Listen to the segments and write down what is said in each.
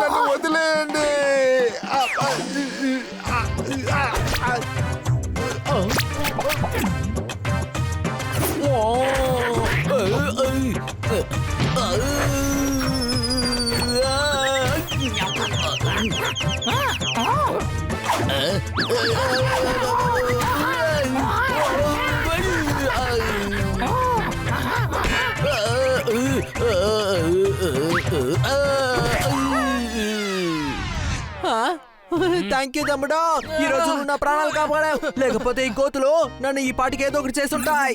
నన్ను వదిలేయండి. Thank you తమ్ముడు, ఈ రోజు నువ్వు నా ప్రాణాలు కాపాడావు. లేకపోతే ఈ కోతులు నన్ను ఈ పాటికి ఏదో ఒకటి చేస్తుంటాయి.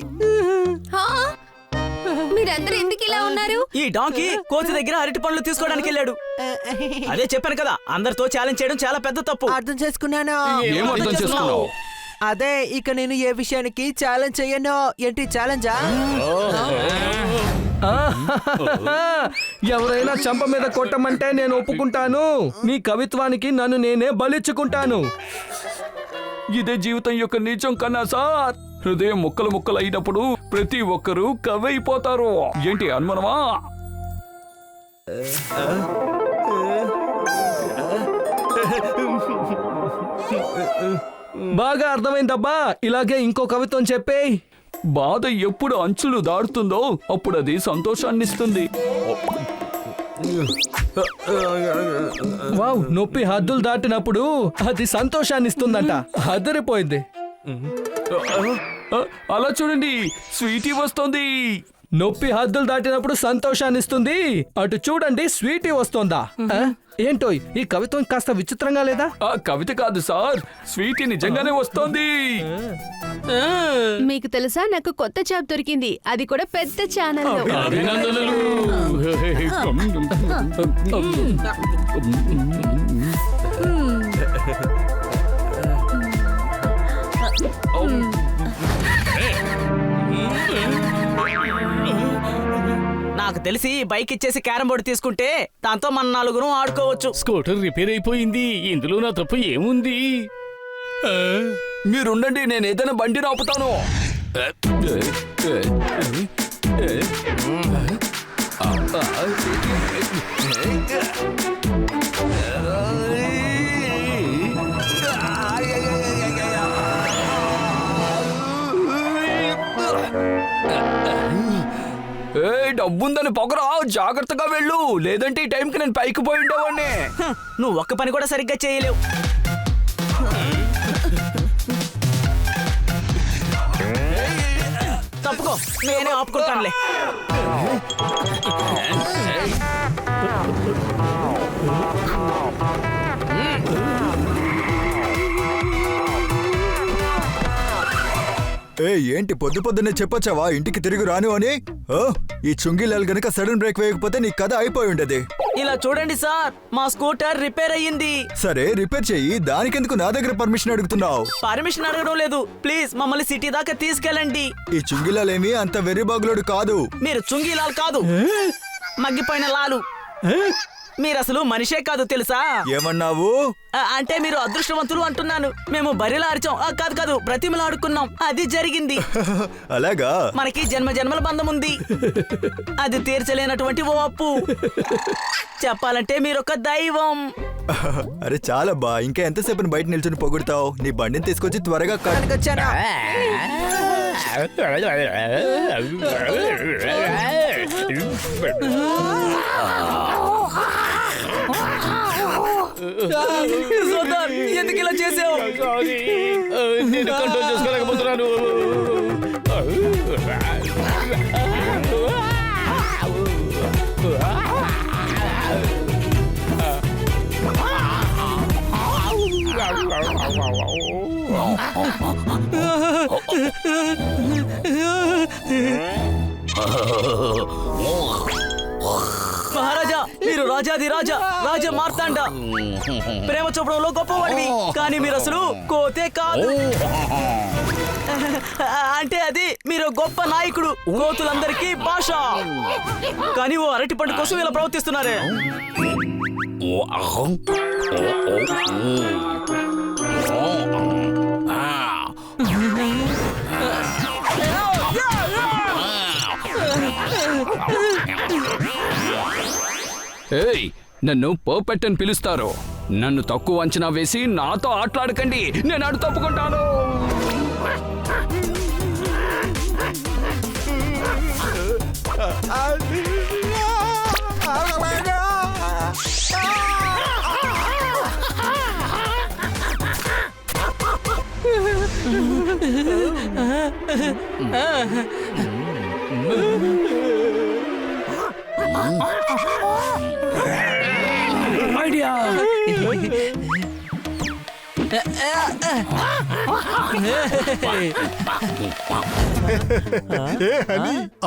మీరందరూ ఎందుకు ఇలా ఉన్నారు? ఈ డాంకీ కోతి దగ్గర అరటి పండ్లు తీసుకోవడానికి వెళ్ళాడు. అదే చెప్పాను కదా, అందరితో ఛాలెంజ్ చేయడం చాలా పెద్ద తప్పు. అర్థం చేసుకున్నాను. ఏం అర్థం చేసుకున్నావు? అదే ఇక నేను ఏ విషయానికి ఛాలెంజ్ చెయ్యను. ఏంటి ఛాలెంజా? ఎవరైనా చంప మీద కొట్టమంటే నేను ఒప్పుకుంటాను. నీ కవిత్వానికి నన్ను నేనే బలిచ్చుకుంటాను. ఇదే జీవితం యొక్క నిజం కన్నా సార్. హృదయం ముక్కలు ముక్కలు అయినప్పుడు ప్రతి ఒక్కరూ కవి అయిపోతారు. ఏంటి అనుమానమా? బాగా అర్థమైందబ్బా. ఇలాగే ఇంకో కవిత్వం చెప్పేయ్. బాధ ఎప్పుడు అంచులు దాడుతుందో అప్పుడు అది సంతోషాన్నిస్తుంది. వావ్, నొప్పి హద్దులు దాటినప్పుడు అది సంతోషాన్ని ఇస్తుందంట. అదిరిపోయింది. అలా చూడండి, స్వీటీ వస్తుంది. నొప్పి హద్దులు దాటినప్పుడు సంతోషాన్ని ఇస్తుంది. అటు చూడండి, స్వీటీ వస్తోందా? ఏంటో ఈ కవిత్వం కాస్త విచిత్రంగా లేదా? ఆ కవిత కాదు సార్, స్వీటీ నిజంగానే వస్తోంది. మీకు తెలుసా, నాకు కొత్త జాబ్ దొరికింది, అది కూడా పెద్ద ఛానల్ లో. అభినందనలు. నాకు తెలిసి బైక్ ఇచ్చేసి క్యారం బోర్డు తీసుకుంటే దాంతో మన నలుగురు ఆడుకోవచ్చు. స్కూటర్ రిపేర్ అయిపోయింది, ఇందులో నా తప్పు ఏముంది? మీరుండండి, నేను ఏదైనా బండిని ఆపుతాను. డబ్బుందని పొగరా, జాగ్రత్తగా వెళ్ళు, లేదంటే ఈ టైంకి నేను పైకి పోయి ఉండేవాడిని. నువ్వు ఒక్క పని కూడా సరిగ్గా చేయలేవు. తప్పుకో, నేనే ఆపుకుంటానులే. ఏంటి పొద్దు పొద్దున్నే చెప్పొచ్చావా ఇంటికి తిరిగి రాను అని? ఈ చుంగిలాలు గనక సడన్ బ్రేక్ వేయకపోతే నీ కథ అయిపోయి ఉండేది. ఇలా చూడండి సార్, మా స్కూటర్ రిపేర్ అయ్యింది. సరే రిపేర్ చెయ్యి, దానికెందుకు నా దగ్గర పర్మిషన్ అడుగుతున్నావు? పర్మిషన్ అడగడం లేదు, ప్లీజ్ మమ్మల్ని సిటీ దాకా తీసుకెళ్ళండి. ఈ చుంగిలాలేమి అంత వెర్రిబాగులోడు కాదు. మీరు చుంగిలాలు కాదు, మగ్గిపోయిన లాలు. మీరు అసలు మనిషే కాదు తెలుసా? ఏమన్నావు? అంటే మీరు అదృష్టవంతులు అంటున్నాను. మేము బరిలా అరిచాం, కాదు కాదు బ్రతిమలాడుకున్నాం, అది జరిగింది. అలాగా? మనకి జన్మ జన్మల బంధం ఉంది, అది తీర్చలేనటువంటి ఓ అప్పు. చెప్పాలంటే మీరొక దైవం. అరే చాలా బా, ఇంకా ఎంతసేపు బయట నిల్చొని పొగుడుతావు? నీ బండిని తీసుకొచ్చి త్వరగా వచ్చానా? ఎందుకు ఇలా చేసావు? నేను కంట్రోల్ చేసుకోలేకపోతున్నాను. మహారాజా, మీరు రాజాది రాజా, రాజా మార్తాండ. ప్రేమ చూపడంలో గొప్పవాడివి, కానీ మీరు అసలు కోతే కాదు. అంటే అది మీరు గొప్ప నాయకుడు, కోతులందరికీ భాష. కానీ ఓ అరటి పండు కోసం ఇలా ప్రవర్తిస్తున్నారే. ఏయ్, నన్ను పర్ఫెక్ట్ అని పిలుస్తారు. నన్ను తక్కువ అంచనా వేసి నాతో ఆటలాడకండి. నేను అడు తప్పుకుంటాను. ఐడియా.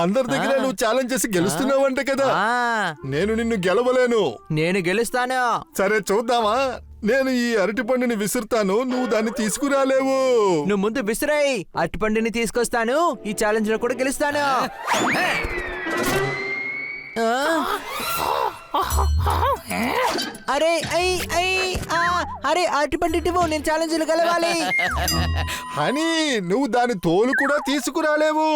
అందరి దగ్గర నువ్వు ఛాలెంజ్ చేసి గెలుస్తున్నావంటే కదా. నేను నిన్ను గెలవలేను. నేను గెలుస్తాను. సరే చూద్దామా. నేను ఈ అరటి పండుని విసురుతాను, నువ్వు దాన్ని తీసుకురాలేవు. నువ్వు ముందు విసిరాయి, అరటిపండుని తీసుకొస్తాను. ఈ ఛాలెంజ్ లో కూడా గెలుస్తాను. అరే అరే అరటిపండు నేను ఛాలెంజ్ లో గెలవాలి. అని నువ్వు దాని తోలు కూడా తీసుకురాలేవు.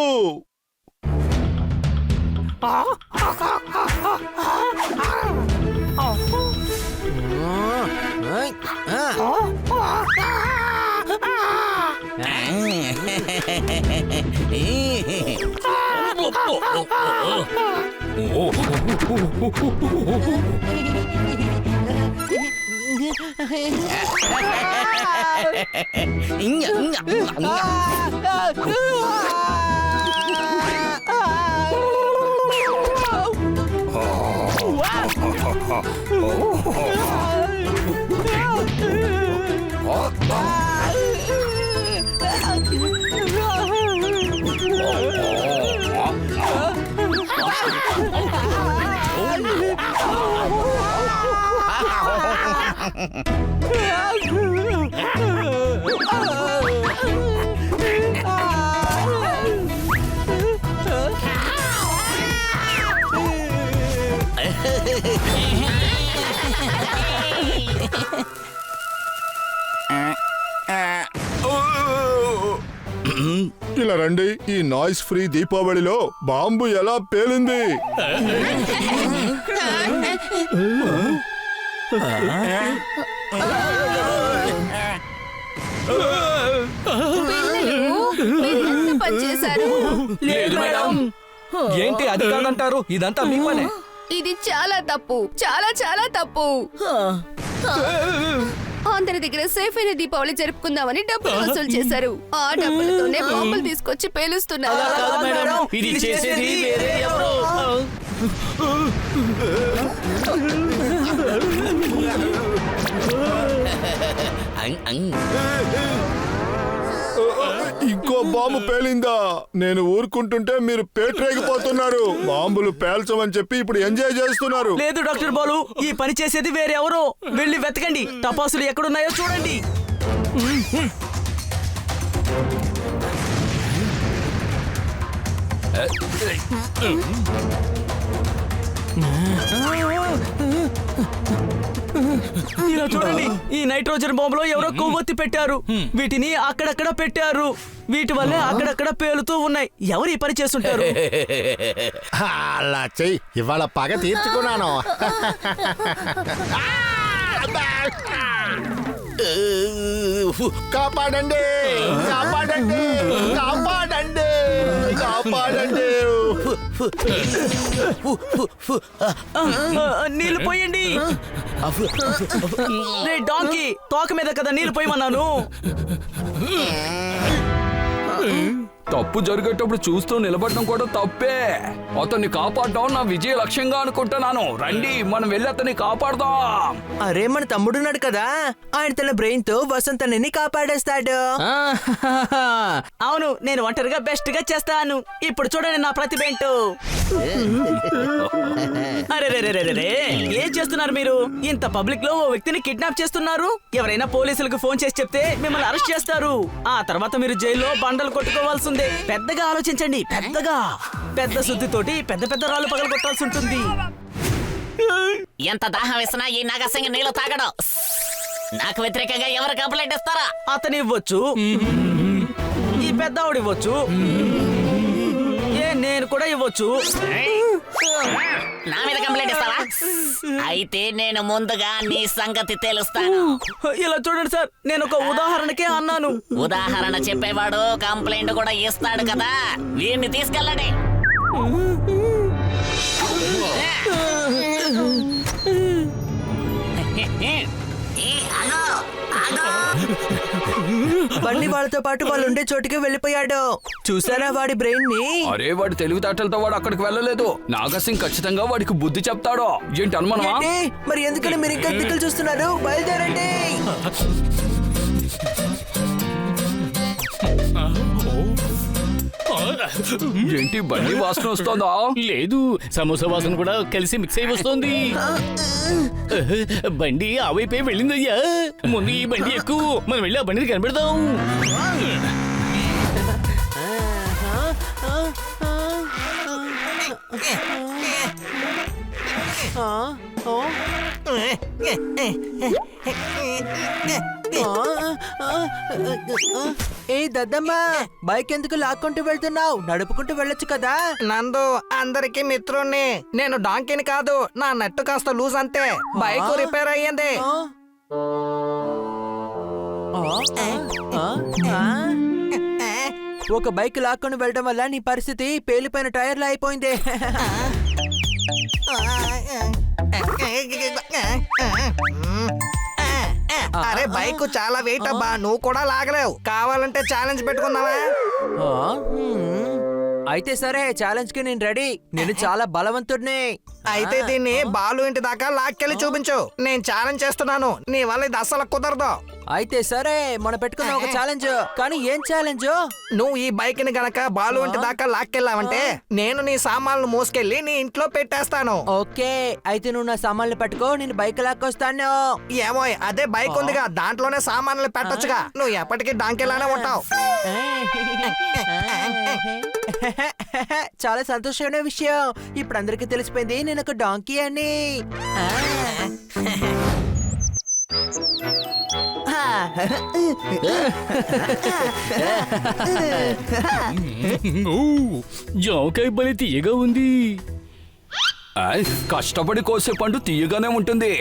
ఇలా రండి. ఈ నాయిస్ ఫ్రీ దీపావళిలో బాంబు ఎలా పేలింది? పనిచేశారు. ఏంటి అది కాదంటారు? ఇదంతా మీ పనే. ఇది చాలా తప్పు, చాలా చాలా తప్పు. అందరి దగ్గర సేఫ్ అయిన దీపావళి జరుపుకుందామని డబ్బులు వసూలు చేశారు. ఆ డబ్బులతోనే బాంబులు తీసుకొచ్చి పేలుస్తున్నారు. ఇది చేసేది వేరే ఎవరో. ఇంకో బాంబు పేలిందా? నేను ఊరుకుంటుంటే మీరు పేట్రేగిపోతున్నారు. బాంబులు పేల్చమని చెప్పి ఇప్పుడు ఎంజాయ్ చేస్తున్నారు. లేదు డాక్టర్ బాలు, ఈ పని చేసేది వేరెవరో. వెళ్ళి వెతకండి, టపాసులు ఎక్కడున్నాయో చూడండి. ఇలా చూడండి, ఈ నైట్రోజన్ బాంబులో ఎవరో కొవ్వొత్తి పెట్టారు. వీటిని అక్కడక్కడ పెట్టారు. వీటి వల్లే అక్కడక్కడ పేలుతూ ఉన్నాయి. ఎవరు ఈ పని చేస్తుంటారు? అలా చెయ్యి, ఇవాళ పగ తీర్చుకున్నాను. కాపాడండి, కాపాడండి, కాపాడండి, కాపాడండి. నీళ్లు పోయండి. రే డాంకీ, తోక మీద కదా నీళ్లు పోయమన్నాను. తప్పు జరిగేటప్పుడు చూస్తూ నిలబడడం కూడా తప్పే. అతన్ని కాపాడడం నా విజయ లక్ష్యంగా అనుకుంటున్నాను. రండి మనం వెళ్ళి అతన్ని కాపాడదాం. అరే మన తమ్ముడున్నాడు కదా, ఆయన తన బ్రెయిన్ తో వసంతని కాపాడేస్తాడు. అవును, నేను ఒంటరిగా బెస్ట్ గా చేస్తాను. ఇప్పుడు చూడండి నా ప్రతిభ ఏంటో. అరే రే రే రే రే, ఏం చేస్తున్నారు మీరు? ఇంత పబ్లిక్ లో ఓ వ్యక్తిని కిడ్నాప్ చేస్తున్నారు. ఎవరైనా పోలీసులకు ఫోన్ చేసి చెప్తే మిమ్మల్ని అరెస్ట్ చేస్తారు. ఆ తర్వాత మీరు జైల్లో బండలు కొట్టుకోవాల్సిందే. పెద్దగా ఆలోచించండి, పెద్దగా. పెద్ద శుద్ధితోటి పెద్ద పెద్ద రాళ్ళు పగలు కొట్టాల్సి ఉంటుంది. ఎంత దాహం వేసినా ఈ నాగసింగ నీళ్లు తాగడం. నాకు వ్యతిరేకంగా ఎవరు కంప్లైంట్ ఇస్తారా? అతని ఇవ్వచ్చు, ఈ పెద్దవాడు ఇవ్వచ్చు, నేను కూడా ఇవ్వచ్చు. నా మీద కంప్లైంట్ ఇస్తావా? అయితే నేను ముందుగా నీ సంగతి తెలుస్తాను. ఇలా చూడండి సార్, నేను ఒక ఉదాహరణకే అన్నాను. ఉదాహరణ చెప్పేవాడు కంప్లైంట్ కూడా ఇస్తాడు కదా. వీడిని తీసుకెళ్ళండి. బండి వాళ్ళతో పాటు వాళ్ళు ఉండే చోటుకి వెళ్ళిపోయాడు. చూసారా వాడి బ్రెయిన్ ని? అరే వాడి తెలివితేటలతో వాడు అక్కడికి వెళ్ళలేదు. నాగసింగ్ ఖచ్చితంగా వాడికి బుద్ధి చెప్తాడు. ఏంటి అనుమానమా? ఏంటి? మరి ఎందుకని మీరు ఇంకా దిక్కులు చూస్తున్నారు? బయలుదేరండి. ఏంటి బండి వాసన వస్తోందా? లేదు, సమోసా వాసన కూడా కలిసి మిక్స్ అయి వస్తోంది. బండి ఆ వైపే వెళ్ళిందయ్యా. ముందు ఈ బండి ఎక్కువ, మనం వెళ్ళి ఆ బండిని కనిపెడదాం. ఏ దద్దమ్మా, బైక్ ఎందుకు లాక్కుంటూ వెళ్తున్నావు? నడుపుకుంటూ వెళ్ళొచ్చు కదా. నందు, అందరికి మిత్రుణ్ణి. నేను డాంకీని కాదు, నా నెట్ కాస్త లూజ్ అంతే. బైక్ రిపేర్ అయ్యింది. ఒక బైక్ లాక్కొని వెళ్ళడం వల్ల నీ పరిస్థితి పేలిపోయిన టైర్లు అయిపోయింది. అరే బైక్ చాలా వెయిట్ అబ్బా, నువ్వు కూడా లాగలేవు. కావాలంటే ఛాలెంజ్ పెట్టుకుందామా? అయితే సరే, ఛాలెంజ్ కి నేను రెడీ. నేను చాలా బలవంతుడిని. అయితే దీన్ని బాలు ఇంటి దాకా లాక్కెళ్ళి చూపించు. నేను ఛాలెంజ్ చేస్తున్నాను, నీ వల్ల ఇది అస్సలు కుదరదు. అయితే సరే, మనం పెట్టుకుందాం ఒక ఛాలెంజ్. కానీ ఏం ఛాలెంజ్? నువ్వు ఈ బైక్ ని గనక బాలు ఇంటి దాకా లాక్కెళ్ళావంటే నేను నీ సామాన్లు మోసుకెళ్ళి నీ ఇంట్లో పెట్టేస్తాను. ఓకే, అయితే నువ్వు నా సామాన్లు పట్టుకో, నేను బైక్ లాక్కొస్తాను. ఏమో, అదే బైక్ ఉందిగా, దాంట్లోనే సామాన్లు పెట్టొచ్చుగా. నువ్వు ఎప్పటికీ డాంకేలానే ఉంటావు. చాలా సంతోషమైన విషయం. ఇప్పుడు అందరికీ తెలిసిపోయింది నేను ఒక డాంకీ అని. జామకాయ బలి తీయగా ఉంది. కష్టపడి కోసే పండు తీయగానే ఉంటుంది.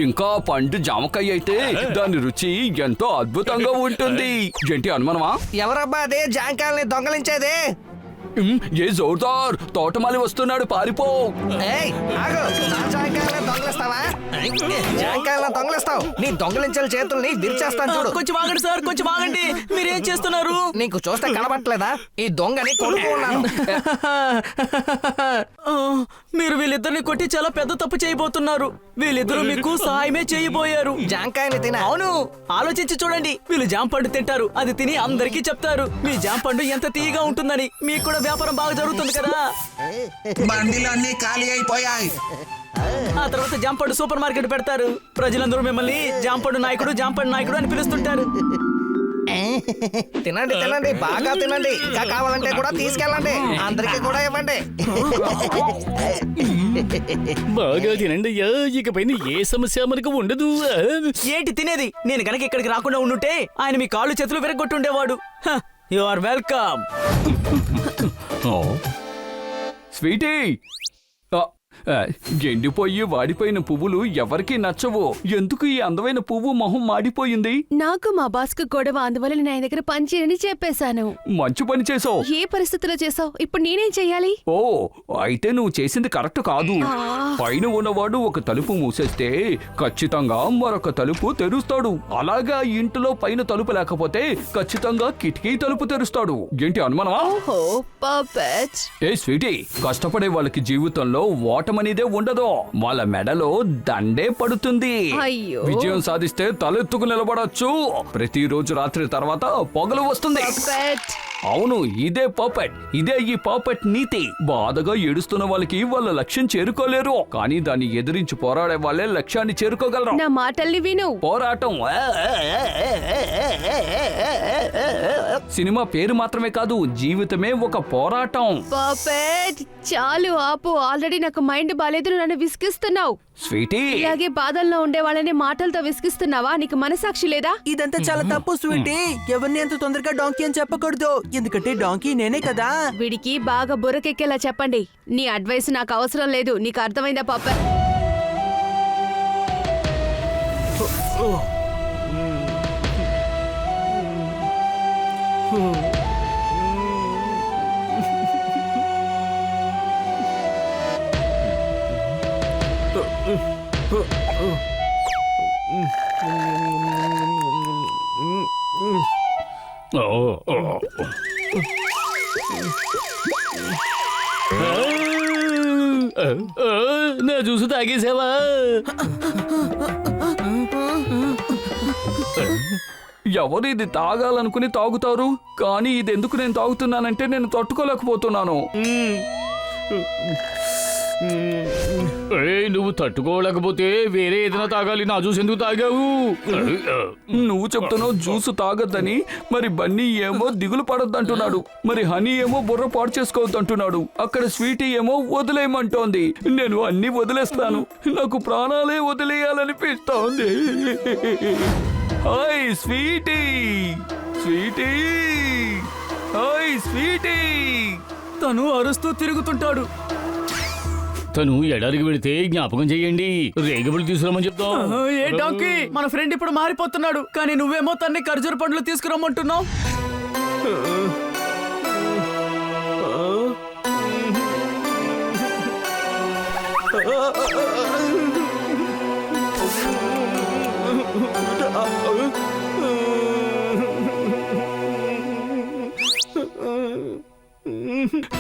ఇంకా పండు జామకాయ అయితే దాని రుచి ఎంతో అద్భుతంగా ఉంటుంది. ఏంటి అనుమానమా? ఎవరబ్బా అదే జాంకాయల్ని దొంగలించేది? ఏ జోర్దార్, తోటమాలి వస్తున్నాడు, పారిపో. ఏయ్, ఆగు. నా జాంకాయల్ని దొంగలిస్తావా? జాంకాయలను దొంగలిస్తావు? నీ దొంగలించిన చేతుల్ని విరిచేస్తాను చూడు. కొంచెం ఆగండి సార్, కొంచెం ఆగండి. మీరేం చేస్తున్నారు? నీకు చూస్తే కనబట్టలేదా? ఈ దొంగని కొడుకు ఉన్నాను. మీరు వీళ్ళిద్దరిని కొట్టి చాలా పెద్ద తప్పు చేయబోతున్నారు. వీళ్ళిద్దరూ మీకు సహాయమే చేయబోయారు. జాంకాయని తిన. అవును, ఆలోచించి చూడండి. వీళ్ళు జాంపండు తింటారు, అది తిని అందరికీ చెప్తారు మీ జాంపండు ఎంత తీయగా ఉంటుందని. మీకు కూడా వ్యాపారం బాగా జరుగుతుంది కదా. బండిలన్నీ ఖాళీ అయిపోయాయి. ఆ తర్వాత జాంపండు సూపర్ మార్కెట్ పెడతారు. ప్రజలందరూ మిమ్మల్ని జాంపండు నాయకుడు అని పిలుస్తుంటారు. తినండి తినండి, బాగా తినండి. ఇంకా కావాలంటే కూడా తీసుకెళ్ళండి, అందరికీ కూడా ఇవ్వండి. బాగా తినండి అయ్యా, ఇకపైన ఏ సమస్య మనకు ఉండదు. ఏంటి తినేది? నేను కనుక ఇక్కడికి రాకుండా ఉండుంటే ఆయన మీ కాళ్ళు చేతులు విరగొట్టుండేవాడు. You are welcome. స్వీటీ, ఎండిపోయి వాడిపోయిన పువ్వులు ఎవరికీ నచ్చవు. ఎందుకు ఈ అందమైన పువ్వు మొహం మాడిపోయింది? నాకు మా బాస్ కు గొడవ, అందువల్ల నేను ఆయన దగ్గర పని చేయని చెప్పేశాను. మంచి పని చేసావు. ఏ పరిస్థితిలో చేసావు? ఇప్పుడు నేనేం చెయ్యాలి? ఓ అయితే నువ్వు చేసింది కరెక్ట్ కాదు. పైన ఉన్నవాడు ఒక తలుపు మూసేస్తే ఖచ్చితంగా మరొక తలుపు తెరుస్తాడు. అలాగా ఇంటిలో పైన తలుపు లేకపోతే ఖచ్చితంగా కిటికీ తలుపు తెరుస్తాడు. ఏంటి అనుమానమా? ఓహో, పర్ఫెక్ట్. ఏ స్వీటీ, కష్టపడే వాళ్ళకి జీవితంలో ఓటమనేదే ఉండదు. వాళ్ళ మెడలో దండే పడుతుంది. అయ్యో. విజయం సాధిస్తే తలెత్తుకు నిలబడొచ్చు. ప్రతిరోజు రాత్రి తర్వాత పొగలు వస్తుంది. పర్ఫెక్ట్. అవును, ఇదే పర్ఫెక్ట్. ఇదే ఈ పర్ఫెక్ట్ నీతి. బాధగా ఏడుస్తున్న వాళ్ళకి వాళ్ళ లక్ష్యం చేరుకోలేరు, కానీ దాన్ని ఎదిరించి పోరాడే వాళ్ళే లక్ష్యాన్ని చేరుకోగలరు. నా మాటల్ని విను. పోరాటం సినిమా పేరు మాత్రమే కాదు, జీవితమే ఒక పోరాటం. పర్ఫెక్ట్. చాలు ఆపు. ఆల్రెడీ నాకు మైండ్ బాలేదు, నన్ను విసిగిస్తున్నావు. స్వీటీ, ఇలాగే బాధల్లో ఉండే వాళ్ళని మాటలతో విసిగిస్తున్నావా? నీకు మనసాక్షి లేదా? ఇదంతా చాలా తప్పు స్వీటీ. ఎవరిని అంత తొందరగా డాంకీ అని చెప్పకూడదు, ఎందుకంటే డాంకీ నేనే కదా. వీడికి బాగా బుర్రకెక్కేలా చెప్పండి. నీ అడ్వైస్ నాకు అవసరం లేదు. నీకు అర్థమైందా పాప? నా జ్యూసు తాగేసావా? ఎవరు ఇది తాగాలనుకుని తాగుతారు, కానీ ఇది ఎందుకు నేను తాగుతున్నానంటే నేను తట్టుకోలేకపోతున్నాను. నువ్వు తట్టుకోలేకపోతే వేరే ఏదైనా తాగాలి. నా జ్యూస్ ఎందుకు తాగావు? నువ్వు చెప్తున్నావు జ్యూస్ తాగొద్దని, మరి బన్నీ ఏమో దిగులు పడొద్దంటున్నాడు, మరి హనీ ఏమో బుర్ర పాడు చేసుకోవద్దంటున్నాడు, అక్కడ స్వీటీ ఏమో వదిలేయమంటోంది. నేను అన్ని వదిలేస్తాను, నాకు ప్రాణాలే వదిలేయాలనిపిస్తోంది. Hi sweetie, sweetie, hi sweetie. తను అరుస్తూ తిరుగుతుంటాడు. తను ఎడారికి వెళితే జ్ఞాపకం చెయ్యండి, రేగబులు తీసుకురమ్మని చెప్తాం. ఏ డాంకీ, మన ఫ్రెండ్ ఇప్పుడు మారిపోతున్నాడు, కానీ నువ్వేమో తన్ని ఖర్జూర పండ్లు తీసుకురమ్మంటున్నావు.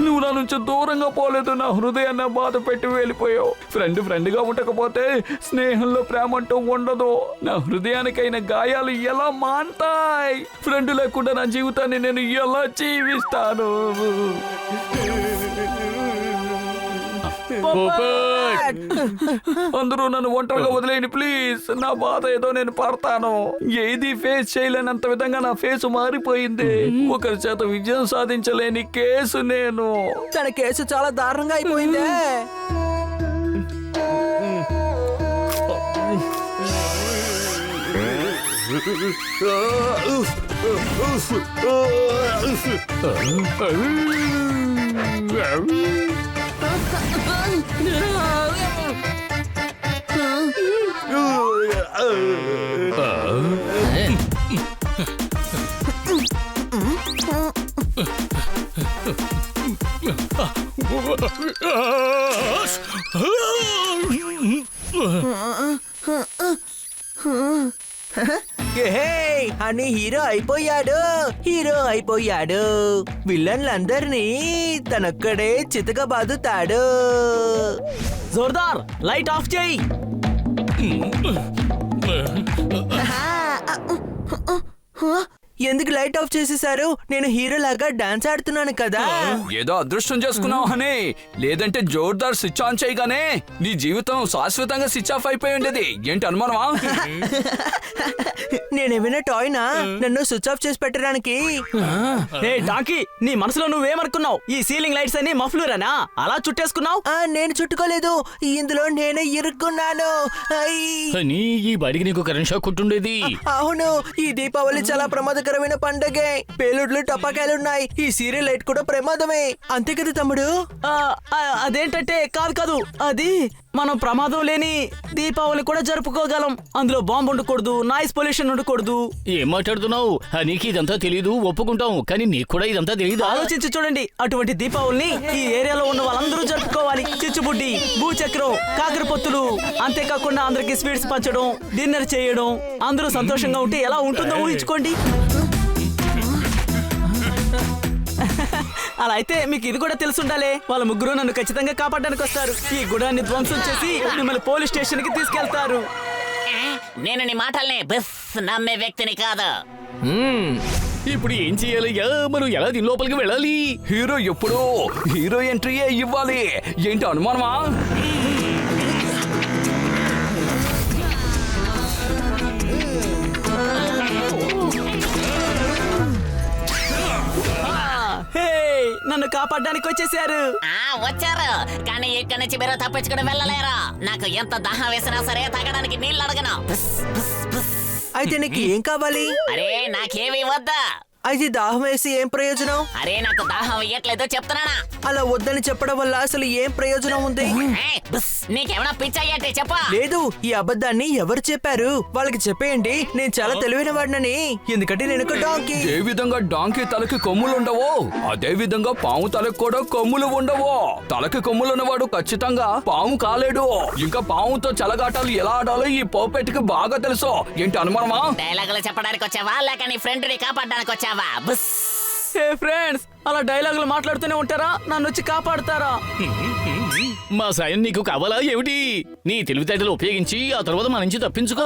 నువ్వు నా నుంచి దూరంగా పోలేదు, నా హృదయాన్ని బాధ పెట్టి వెళ్ళిపోయావు. ఫ్రెండ్ గా ఉండకపోతే స్నేహంలో ప్రేమ అంటూ ఉండదు. నా హృదయానికైన గాయాలు ఎలా మాన్తాయి? ఫ్రెండ్ లేకుండా నా జీవితాన్ని నేను ఎలా జీవిస్తాను? అందరూ నన్ను ఒంటరిగా వదిలేయండి ప్లీజ్. నా బాధ ఏదో నేను పడతాను. ఏది ఫేస్ చేయలేనంత విధంగా నా ఫేస్ మారిపోయింది. ఒకరి చేత విజయం సాధించలేని కేసు నేను. తన కేసు చాలా దారుణంగా అయిపోయిందే. అని హీరో అయిపోయాడు. విలన్లందరినీ తనొక్కడే చితకబాదుతాడు. జోర్దార్, లైట్ ఆఫ్ చేయి. ఎందుకు లైట్ ఆఫ్ చేసేశారు? నేను హీరో లాగా డాన్స్ ఆడుతున్నాను కదా. ఏదో అదృష్టం చేసుకున్నావు హనీ, లేదంటే జోర్దార్ స్విచ్ ఆన్ చేయగానే నీ జీవితం శాశ్వతంగా స్విచ్ ఆఫ్ అయిపోయి ఉండేది. ఏంటి అనుమానమా? నేనేమైనా టాయ్నా నన్ను స్విచ్ ఆఫ్ చేసి పెట్టడానికి? ఏ డాంకీ, నీ మనసులో నువ్వేమనుకున్నావు? ఈ సీలింగ్ లైట్స్ అన్ని మఫ్లూరేనా అలా చుట్టేసుకున్నావు? నేను చుట్టుకోలేదు, ఇందులో నేను ఇరుక్కున్నాను. ఈ బాడీకి నీకు కరెంట్ షాక్ కొట్టుండేది. అవును, ఈ దీపావళి చాలా ప్రమాదకరం. ప్రమాదకరమైన పండగే. పేలుడ్లు టపాకాయలున్నాయి. ఈ సీరియల్ లైట్ కూడా ప్రమాదమే. అంతే కదా తమ్ముడు? అదేంటంటే కాదు అది మనం ప్రమాదం లేని దీపావళి కూడా జరుపుకోగలం. అందులో బాంబు ఉండకూడదు, నాయిస్ పొల్యూషన్ ఉండకూడదు. ఏం మాట్లాడుతున్నావు? నీకు ఇదంతా తెలీదు, ఒప్పుకుంటాం. కానీ నీకు కూడా ఇదంతా తెలీదు. ఆలోచించి చూడండి, అటువంటి దీపావళిని ఈ ఏరియాలో ఉన్న వాళ్ళందరూ జరుపుకోవాలి. చిచ్చుబుడ్డి, భూచక్రం, కాకరపొత్తులు, అంతేకాకుండా అందరికి స్వీట్స్ పంచడం, డిన్నర్ చేయడం, అందరూ సంతోషంగా ఉంటే ఎలా ఉంటుందో ఊహించుకోండి. అలా అయితే మీకు ఇది కూడా తెలుసుండాలి. వాళ్ళ ముగ్గురు నన్ను ఖచ్చితంగా కాపాడడానికి వస్తారు. ఈ గుడాన్ని ధ్వంసం చేసి మిమ్మల్ని పోలీస్ స్టేషన్ కి తీసుకెళ్తారు. నేను నీ మాటల్ని బస్ నమ్మే వ్యక్తిని కాదు. ఇప్పుడు ఏం చేయాలయ్యా? మనం ఎలా దీని లోపలికి వెళ్ళాలి? హీరో ఎప్పుడూ హీరో ఎంట్రీయే ఇవ్వాలి. ఏంటి అనుమానమా? నన్ను కాపాడడానికి వచ్చేసారు. వచ్చారు, కానీ ఇక్కడి నుంచి మీరు తప్పించుకుని వెళ్ళలేరు. నాకు ఎంత దాహం వేసినా సరే తాగడానికి నీళ్ళు అడగను. అయితే నీకు ఏం కావాలి? అరే నాకేమీ వద్దా. అయితే దాహం వేసి ఏం ప్రయోజనం? అరే నాకు దాహం వేయట్లేదో చెప్తున్నానా? అలా వద్దని చెప్పడం వల్ల అసలు ఏం ప్రయోజనం ఉంది? నీకేమైనా పిచ్చయ్యట్టే చెప్పా. లేదు, ఈ అబద్ధాన్ని ఎవరు చెప్పారు? వాళ్ళకి చెప్పేయండి, నేను చాలా తెలివైన వాడినని. ఎందుకంటే నేను ఒక డాంకీ. ఏ విధంగా డాంకీ తలకి కొమ్ములు ఉండవో అదే విధంగా పాము తలకి కూడా కొమ్ములు ఉండవు. తలకి కొమ్ములున్నవాడు ఖచ్చితంగా పాము కాలేడు. ఇంకా పాముతో చెలగాటాలు ఎలా ఆడాలో ఈ పోపెట్కి బాగా తెలుసు. ఏంటి అనుమానమా? డైలాగులు చెప్పడానికి వచ్చావా లేక నీ ఫ్రెండ్ ని కాపాడడానికి వచ్చావా? ఫ్రెండ్స్, అలా డైలాగులు మాట్లాడుతూనే ఉంటారా? నన్ను వచ్చి కాపాడుతారా? మా సాయం నీకు కావాలా ఏమిటి? నీ తెలివితేటలు ఉపయోగించి ఆ తర్వాత మన నుంచి తప్పించుకో.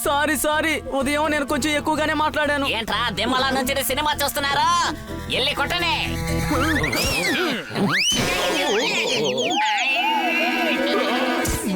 సారీ, ఉదయం నేను కొంచెం ఎక్కువగానే మాట్లాడాను. ఏంట్రా దిమ్మల నుంచి సినిమా చూస్తున్నారా? ఎల్లి కొట్టనే.